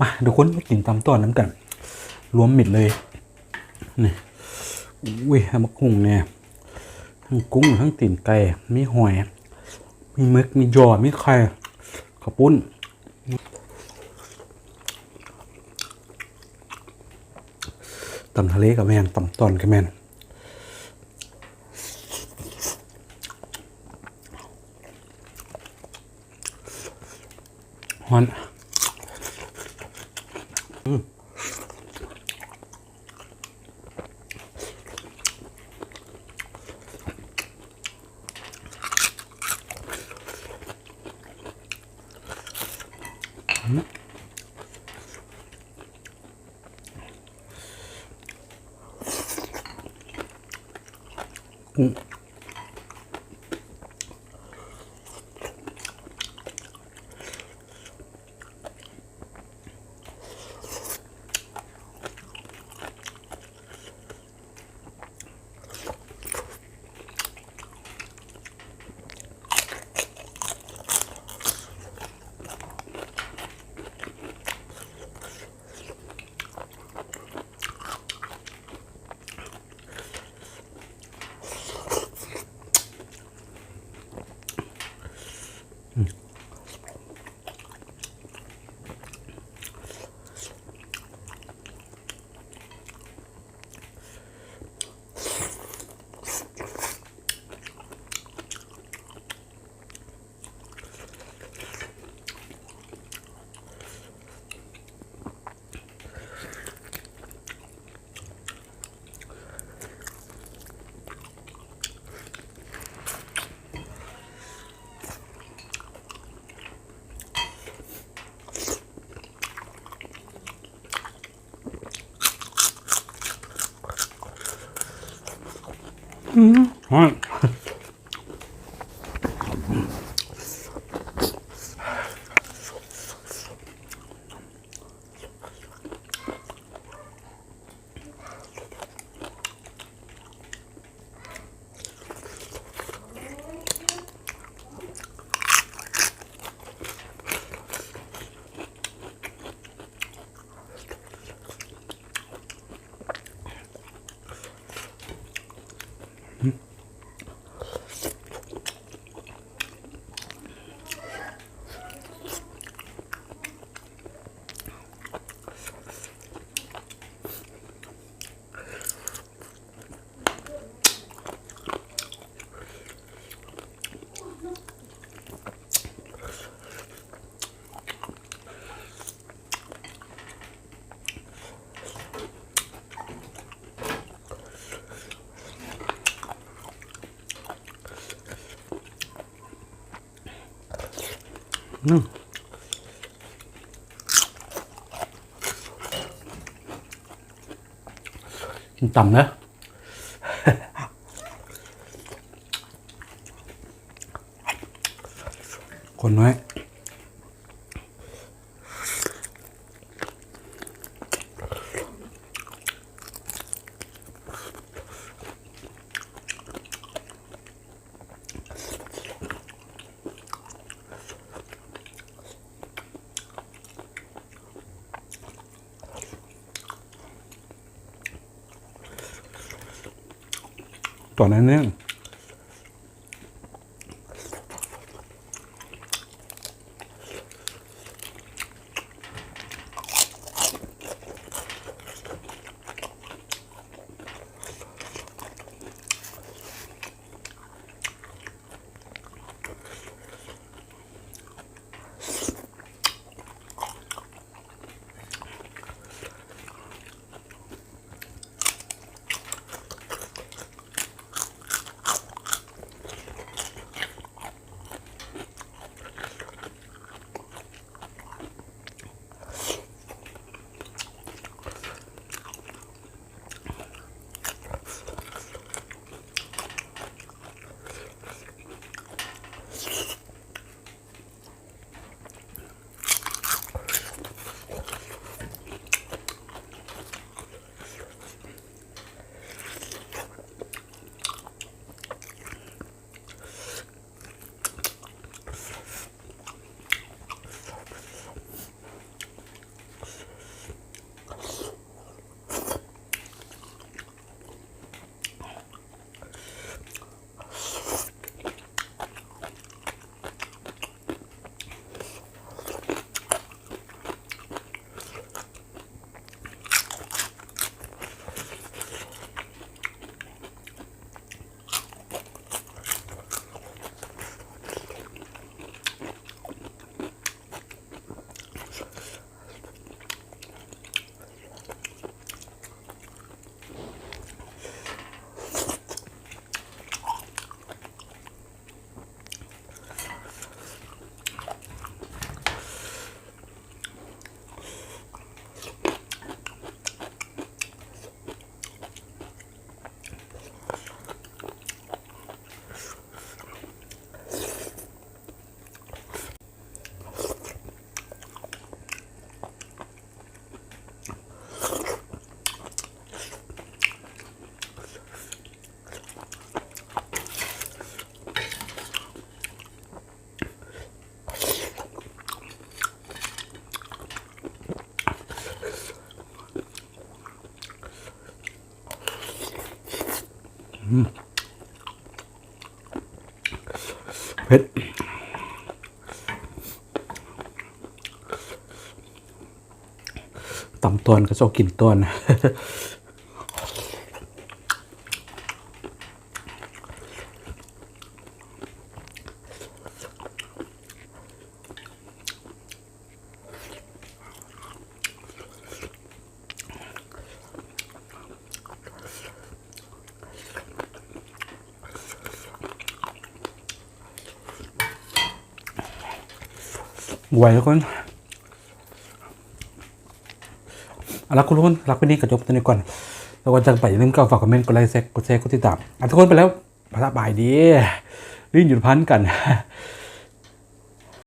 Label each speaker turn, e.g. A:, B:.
A: มาทุกคนมากินตำต้อนน้ำกันรวมมิดเลยนี่อุ้ยมะกุ้งเนี่ยทั้งกุ้งทั้งตีนไก่มีหอยมีมึกมียอมีไข่ข้าวปุ้นตำทะเลกับแมนตำต้อนกับแมนฮอนฮอนกินต่ำนะคนน้อยตอนนั้นเนี่ย เผ็ดต่ำตอนก็ชอบกินตอน ไหวทุกคนเอาละคุณทุกคนรักไปนี้กระจบตัวนี้ก่อนแล้วก็จะไปอย่าลืมก็ฝากคอมเมนต์กดไลค์กดแชร์กดติดตามทุกคนไปแล้วพระบายดีรีบหยุดพันกัน